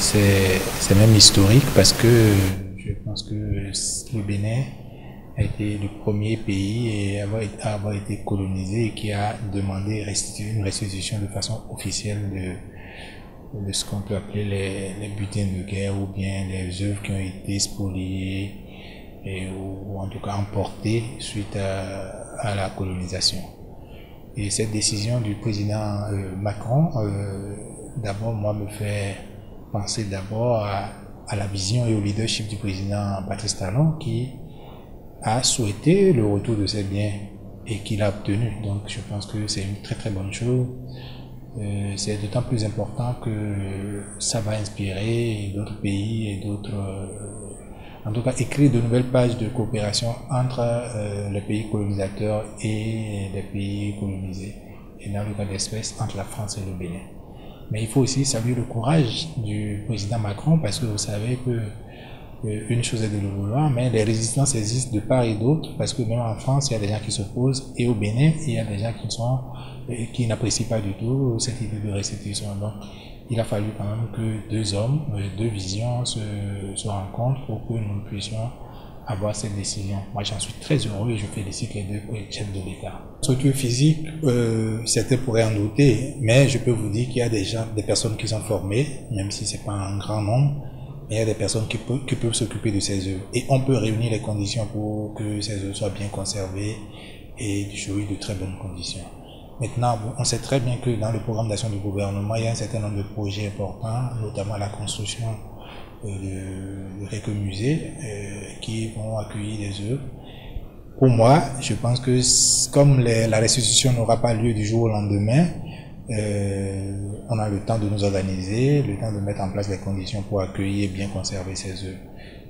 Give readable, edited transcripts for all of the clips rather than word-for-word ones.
C'est même historique parce que je pense que le Bénin a été le premier pays à avoir été colonisé et qui a demandé une restitution de façon officielle de ce qu'on peut appeler les butins de guerre ou bien les œuvres qui ont été spoliées ou en tout cas emportées suite à la colonisation. Et cette décision du président Macron, d'abord moi me fait penser d'abord à la vision et au leadership du président Patrice Talon qui a souhaité le retour de ses biens et qu'il a obtenu. Donc je pense que c'est une très très bonne chose. C'est d'autant plus important que ça va inspirer d'autres pays et d'autres, en tout cas écrire de nouvelles pages de coopération entre les pays colonisateurs et les pays colonisés. Et dans le cas d'espèce, entre la France et le Bénin. Mais il faut aussi saluer le courage du président Macron parce que vous savez que une chose est de le vouloir, mais les résistances existent de part et d'autre parce que même en France, il y a des gens qui s'opposent et au Bénin, il y a des gens qui n'apprécient pas du tout cette idée de restitution. Donc, il a fallu quand même que deux hommes, deux visions se rencontrent pour que nous puissions avoir cette décision. Moi, j'en suis très heureux et je félicite les deux chefs de l'État. Structure physique, certains pourraient en douter, mais je peux vous dire qu'il y a des personnes qui sont formées, même si c'est pas un grand nombre, mais il y a des personnes qui peuvent s'occuper de ces œuvres. Et on peut réunir les conditions pour que ces œuvres soient bien conservées et jouir de très bonnes conditions. Maintenant, on sait très bien que dans le programme d'action du gouvernement, il y a un certain nombre de projets importants, notamment la construction de quelques musées qui vont accueillir les œuvres. Pour moi, je pense que comme la restitution n'aura pas lieu du jour au lendemain, on a le temps de nous organiser, le temps de mettre en place les conditions pour accueillir et bien conserver ces œuvres.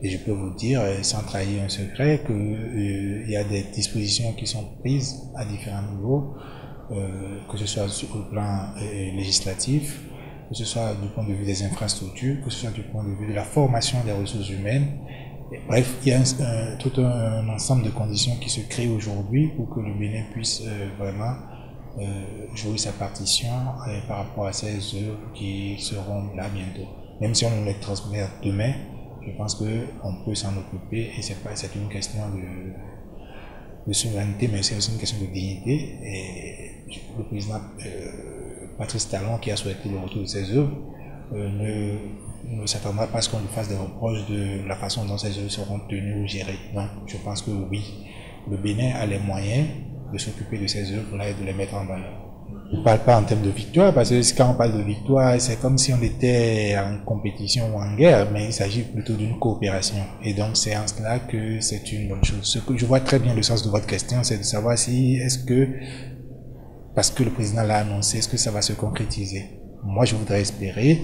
Et je peux vous dire, sans trahir un secret, qu'il y a des dispositions qui sont prises à différents niveaux, que ce soit sur le plan législatif, que ce soit du point de vue des infrastructures, que ce soit du point de vue de la formation des ressources humaines. Et bref, il y a tout un ensemble de conditions qui se créent aujourd'hui pour que le Bénin puisse vraiment jouer sa partition par rapport à ces œuvres qui seront là bientôt. Même si on nous les transmet demain, je pense qu'on peut s'en occuper et c'est une question de souveraineté, mais c'est aussi une question de dignité. Et le président Patrice Talon, qui a souhaité le retour de ses œuvres, ne s'attendra pas à ce qu'on lui fasse des reproches de la façon dont ces œuvres seront tenues ou gérées. Donc, je pense que oui, le Bénin a les moyens de s'occuper de ces œuvres-là et de les mettre en valeur. Je ne parle pas en termes de victoire, parce que quand on parle de victoire, c'est comme si on était en compétition ou en guerre, mais il s'agit plutôt d'une coopération. Et donc, c'est en cela que c'est une bonne chose. Ce que je vois très bien le sens de votre question, c'est de savoir si, est-ce que, parce que le président l'a annoncé, est-ce que ça va se concrétiser? Moi, je voudrais espérer.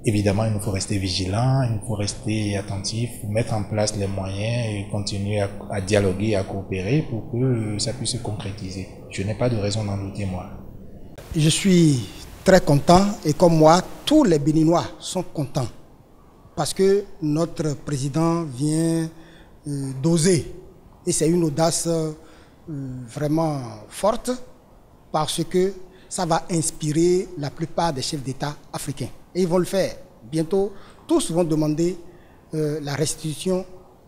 Évidemment, il nous faut rester vigilants, il nous faut rester attentifs, mettre en place les moyens et continuer à dialoguer, à coopérer pour que ça puisse se concrétiser. Je n'ai pas de raison d'en douter, moi. Je suis très content et comme moi, tous les Béninois sont contents parce que notre président vient d'oser et c'est une audace vraiment forte parce que ça va inspirer la plupart des chefs d'État africains. Et ils vont le faire. Bientôt, tous vont demander la restitution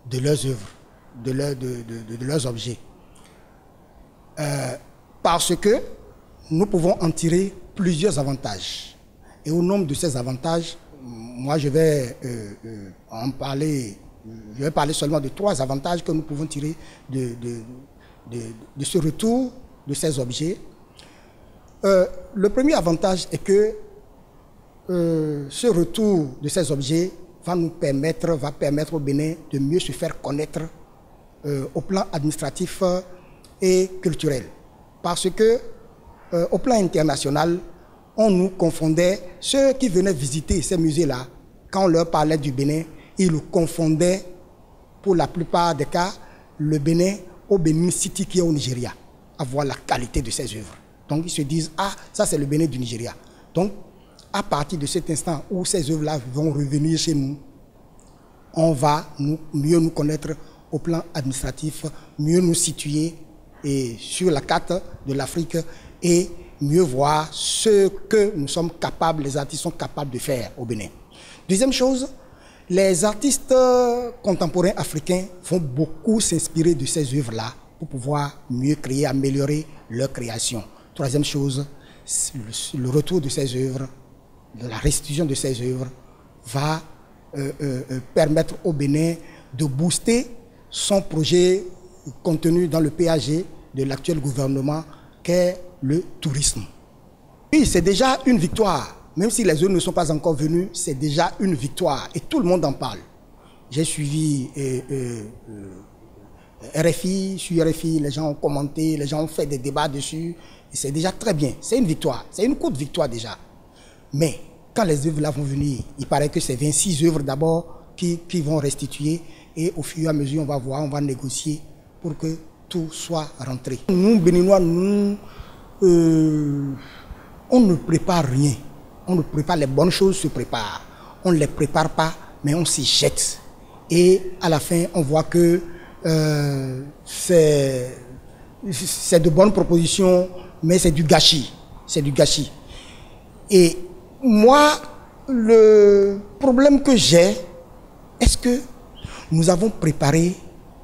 de leurs œuvres, de leurs objets. Parce que nous pouvons en tirer plusieurs avantages. Et au nombre de ces avantages, moi je vais parler seulement de 3 avantages que nous pouvons tirer de ce retour de ces objets. Le premier avantage est que ce retour de ces objets va permettre au Bénin de mieux se faire connaître au plan administratif et culturel. Parce que au plan international, on nous confondait, ceux qui venaient visiter ces musées-là, quand on leur parlait du Bénin, ils le confondaient, pour la plupart des cas, le Bénin au Benin City qui est au Nigeria, à voir la qualité de ces œuvres. Donc ils se disent, ah, ça c'est le Bénin du Nigeria. Donc, à partir de cet instant où ces œuvres-là vont revenir chez nous, on va mieux nous connaître au plan administratif, mieux nous situer et sur la carte de l'Afrique et mieux voir ce que nous sommes capables, les artistes sont capables de faire au Bénin. Deuxième chose, les artistes contemporains africains vont beaucoup s'inspirer de ces œuvres-là pour pouvoir mieux créer, améliorer leur création. Troisième chose, le retour de ces œuvres, de la restitution de ces œuvres va permettre au Bénin de booster son projet contenu dans le PAG de l'actuel gouvernement qu'est le tourisme. Oui, c'est déjà une victoire. Même si les œuvres ne sont pas encore venues, c'est déjà une victoire et tout le monde en parle. J'ai suivi RFI, sur RFI, les gens ont commenté, les gens ont fait des débats dessus. C'est déjà très bien, c'est une victoire, c'est une courte victoire déjà. Mais quand les œuvres là vont venir, il paraît que c'est 26 œuvres d'abord qui vont restituer et au fur et à mesure on va voir, on va négocier pour que tout soit rentré. Nous, Béninois, on ne prépare rien. On ne prépare, les bonnes choses se préparent. On ne les prépare pas, mais on s'y jette. Et à la fin, on voit que c'est de bonnes propositions, mais c'est du gâchis. C'est du gâchis. Et moi, le problème que j'ai, est-ce que nous avons préparé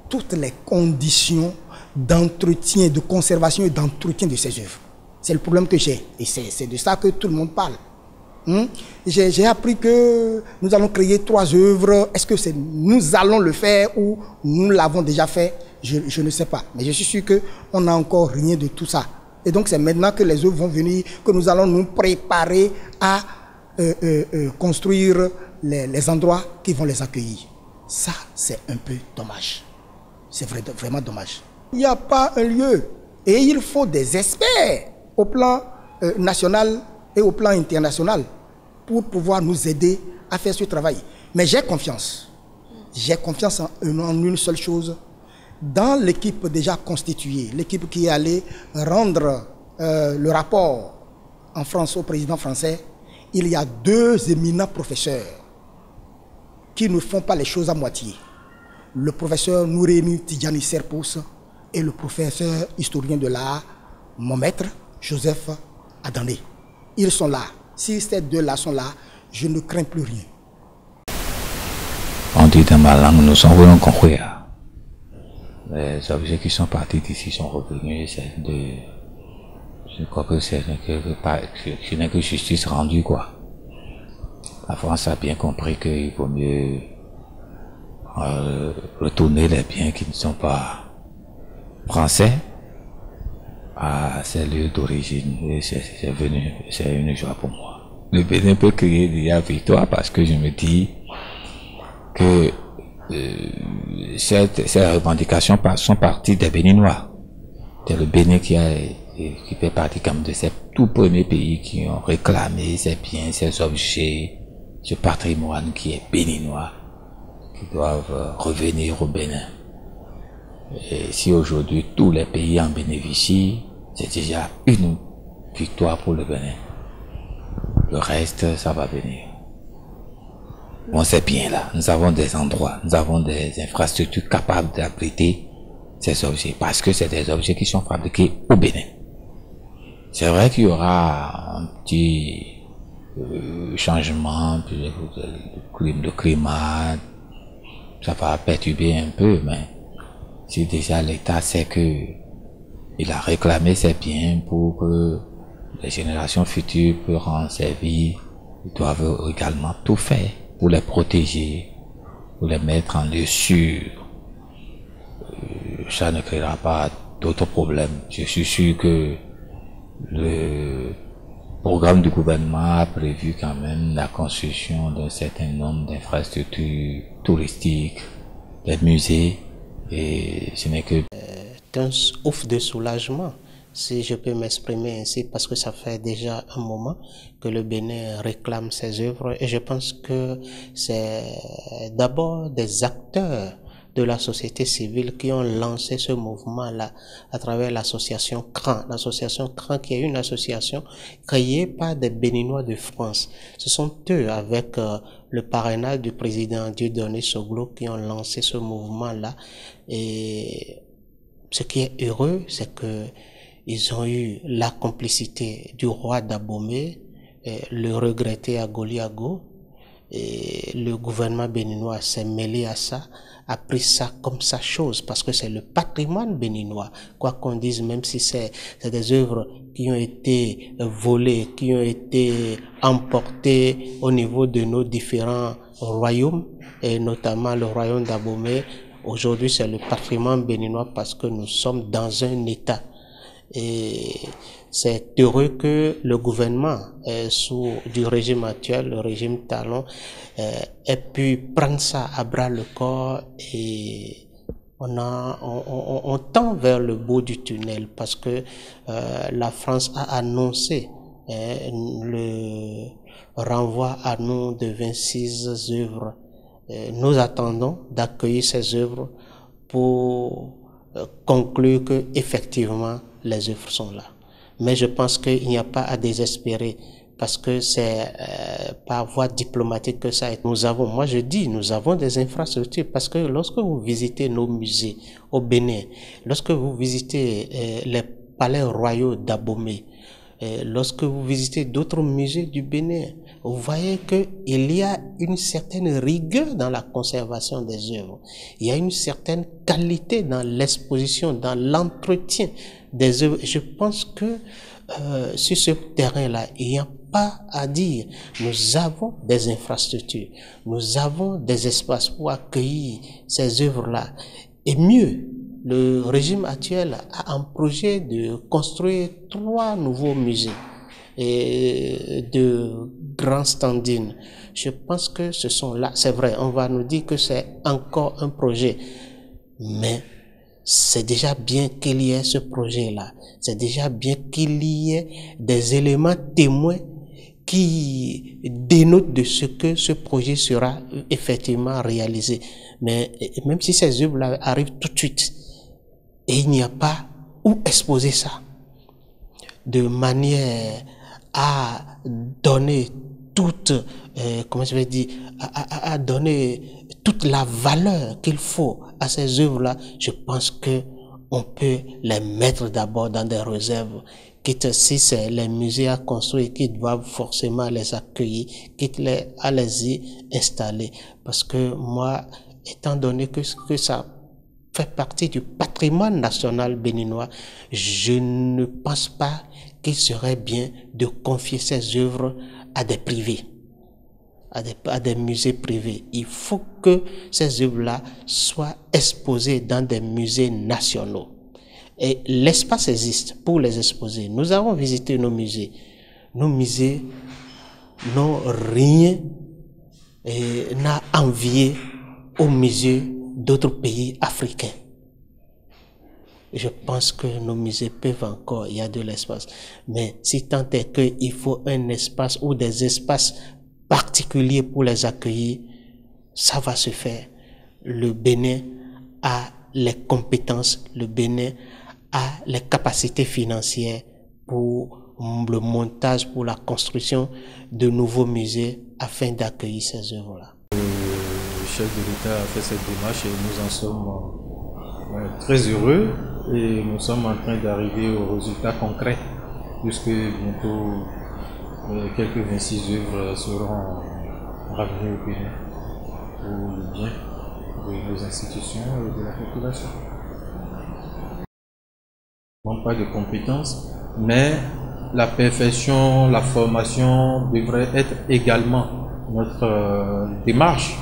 toutes les conditions d'entretien, de conservation et d'entretien de ces œuvres? C'est le problème que j'ai. Et c'est de ça que tout le monde parle. J'ai appris que nous allons créer 3 œuvres. Est-ce que nous allons le faire ou nous l'avons déjà fait? Je ne sais pas. Mais je suis sûr qu'on n'a encore rien de tout ça. Et donc c'est maintenant que les œuvres vont venir, que nous allons nous préparer à construire les endroits qui vont les accueillir. Ça, c'est un peu dommage. C'est vraiment dommage. Il n'y a pas un lieu. Et il faut des experts au plan national et au plan international pour pouvoir nous aider à faire ce travail. Mais j'ai confiance. J'ai confiance en une seule chose. Dans l'équipe déjà constituée, l'équipe qui est allée rendre le rapport en France au président français, il y a 2 éminents professeurs qui ne font pas les choses à moitié. Le professeur Nouréni Tidjani Serpous et le professeur historien de l'art, mon maître, Joseph Adandé. Ils sont là. Si ces 2-là sont là, je ne crains plus rien. On dit dans ma langue, nous sommes venus concourir. Les objets qui sont partis d'ici sont revenus. Je crois que ce n'est que justice rendue, quoi. La France a bien compris qu'il vaut mieux retourner les biens qui ne sont pas français à ces lieux d'origine. Et c'est une joie pour moi. Le Bénin peut crier déjà victoire parce que je me dis que ces revendications sont parties des Béninois. C'est le Bénin qui fait partie comme de ces tout premiers pays qui ont réclamé ces biens, ces objets, ce patrimoine qui est béninois, qui doivent revenir au Bénin. Et si aujourd'hui tous les pays en bénéficient, c'est déjà une victoire pour le Bénin. Le reste, ça va venir. Bon, c'est bien là. Nous avons des endroits, nous avons des infrastructures capables d'abriter ces objets, parce que c'est des objets qui sont fabriqués au Bénin. C'est vrai qu'il y aura un petit changement, le climat, ça va perturber un peu, mais si déjà l'État sait que il a réclamé ses biens pour que les générations futures puissent en servir, ils doivent également tout faire pour les protéger, pour les mettre en lieu sûr. Ça ne créera pas d'autres problèmes. Je suis sûr que le programme du gouvernement a prévu quand même la construction d'un certain nombre d'infrastructures touristiques, des musées, et ce n'est que un ouf de soulagement, si je peux m'exprimer ainsi, parce que ça fait déjà un moment que le Bénin réclame ses œuvres, et je pense que c'est d'abord des acteurs de la société civile qui ont lancé ce mouvement-là à travers l'association CRAN. L'association CRAN qui est une association créée par des Béninois de France. Ce sont eux, avec le parrainage du président Dieudonné Soglo, qui ont lancé ce mouvement-là. Et ce qui est heureux, c'est que ils ont eu la complicité du roi d'Abomey, le regretté Agoliago, et le gouvernement béninois s'est mêlé à ça, a pris ça comme sa chose, parce que c'est le patrimoine béninois. Quoi qu'on dise, même si c'est des œuvres qui ont été volées, qui ont été emportées au niveau de nos différents royaumes, et notamment le royaume d'Abomey, aujourd'hui c'est le patrimoine béninois parce que nous sommes dans un état. Et c'est heureux que le gouvernement, sous du régime actuel, le régime Talon, ait pu prendre ça à bras le corps, et on tend vers le bout du tunnel, parce que la France a annoncé le renvoi à nous de 26 œuvres. Nous attendons d'accueillir ces œuvres pour conclure que effectivement les œuvres sont là. Mais je pense qu'il n'y a pas à désespérer, parce que c'est par voie diplomatique que ça est. Nous avons, moi je dis, nous avons des infrastructures, parce que lorsque vous visitez nos musées au Bénin, lorsque vous visitez les palais royaux d'Abomey, lorsque vous visitez d'autres musées du Bénin, vous voyez qu'il y a une certaine rigueur dans la conservation des œuvres. Il y a une certaine qualité dans l'exposition, dans l'entretien des œuvres. Je pense que sur ce terrain-là, il n'y a pas à dire. Nous avons des infrastructures, nous avons des espaces pour accueillir ces œuvres-là. Et mieux, le régime actuel a un projet de construire 3 nouveaux musées et de grands standings. Je pense que ce sont là, c'est vrai, on va nous dire que c'est encore un projet, mais c'est déjà bien qu'il y ait ce projet-là. C'est déjà bien qu'il y ait des éléments témoins qui dénotent de ce que ce projet sera effectivement réalisé. Mais même si ces œuvres-là arrivent tout de suite, et il n'y a pas où exposer ça, de manière à donner toute, comment je vais dire, à donner toute la valeur qu'il faut à ces œuvres-là, je pense que on peut les mettre d'abord dans des réserves, quitte si c'est les musées à construire qui doivent forcément les accueillir, quitte à les y installer. Parce que moi, étant donné que ça fait partie du patrimoine national béninois, je ne pense pas qu'il serait bien de confier ces œuvres à des privés, à des musées privés. Il faut que ces œuvres-là soient exposées dans des musées nationaux. Et l'espace existe pour les exposer. Nous avons visité nos musées. Nos musées n'ont rien n'a envié aux musées d'autres pays africains. Je pense que nos musées peuvent encore, il y a de l'espace. Mais si tant est qu'il faut un espace ou des espaces particuliers pour les accueillir, ça va se faire. Le Bénin a les compétences, le Bénin a les capacités financières pour le montage, pour la construction de nouveaux musées afin d'accueillir ces œuvres-là. Le chef de l'État a fait cette démarche et nous en sommes très heureux et nous sommes en train d'arriver aux résultats concrets puisque bientôt quelques 26 œuvres seront ramenées au Bénin pour le bien de nos institutions et de la population. Non pas de compétences, mais la perfection, la formation devrait être également notre démarche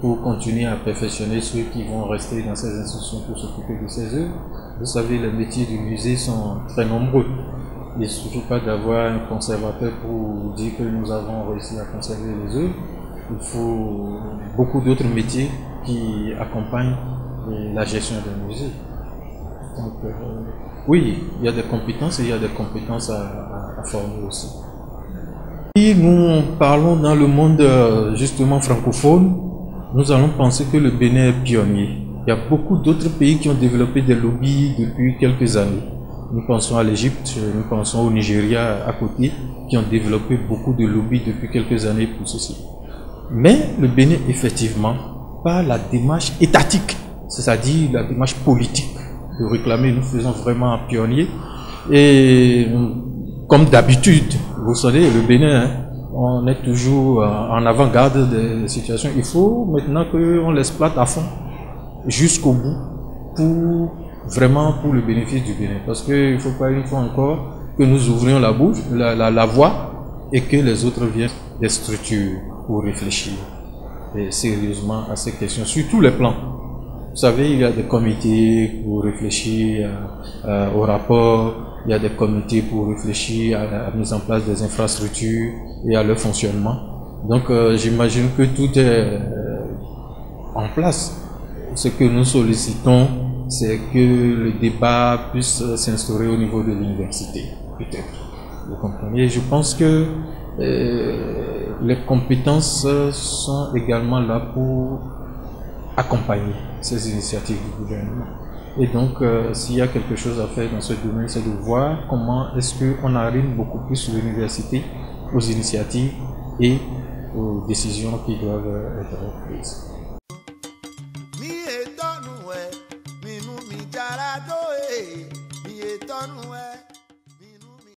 pour continuer à perfectionner ceux qui vont rester dans ces institutions pour s'occuper de ces œuvres. Vous savez, les métiers du musée sont très nombreux. Il ne suffit pas d'avoir un conservateur pour dire que nous avons réussi à conserver les œuvres. Il faut beaucoup d'autres métiers qui accompagnent la gestion d'un musée. Donc, oui, il y a des compétences et il y a des compétences à former aussi. Si nous parlons dans le monde justement francophone, nous allons penser que le Bénin est pionnier. Il y a beaucoup d'autres pays qui ont développé des lobbies depuis quelques années. Nous pensons à l'Égypte, nous pensons au Nigeria à côté, qui ont développé beaucoup de lobbies depuis quelques années pour ceci. Mais le Bénin, effectivement, par la démarche étatique, c'est-à-dire la démarche politique, de réclamer, nous faisons vraiment un pionnier. Et comme d'habitude, vous savez, le Bénin, hein, on est toujours en avant-garde des situations. Il faut maintenant qu'on l'exploite à fond, jusqu'au bout, pour le bénéfice du Bénin. Parce qu'il ne faut pas une fois encore que nous ouvrions la bouche, la voie, et que les autres viennent des structures pour réfléchir sérieusement à ces questions, sur tous les plans. Vous savez, il y a des comités pour réfléchir au rapport, il y a des comités pour réfléchir à la mise en place des infrastructures et à leur fonctionnement. Donc j'imagine que tout est en place. Ce que nous sollicitons, c'est que le débat puisse s'instaurer au niveau de l'université, peut-être. Vous comprenez? Je pense que les compétences sont également là pour accompagner ces initiatives du gouvernement. Et donc, s'il y a quelque chose à faire dans ce domaine, c'est de voir comment est-ce qu'on arrive beaucoup plus l'université aux initiatives et aux décisions qui doivent être prises. Mi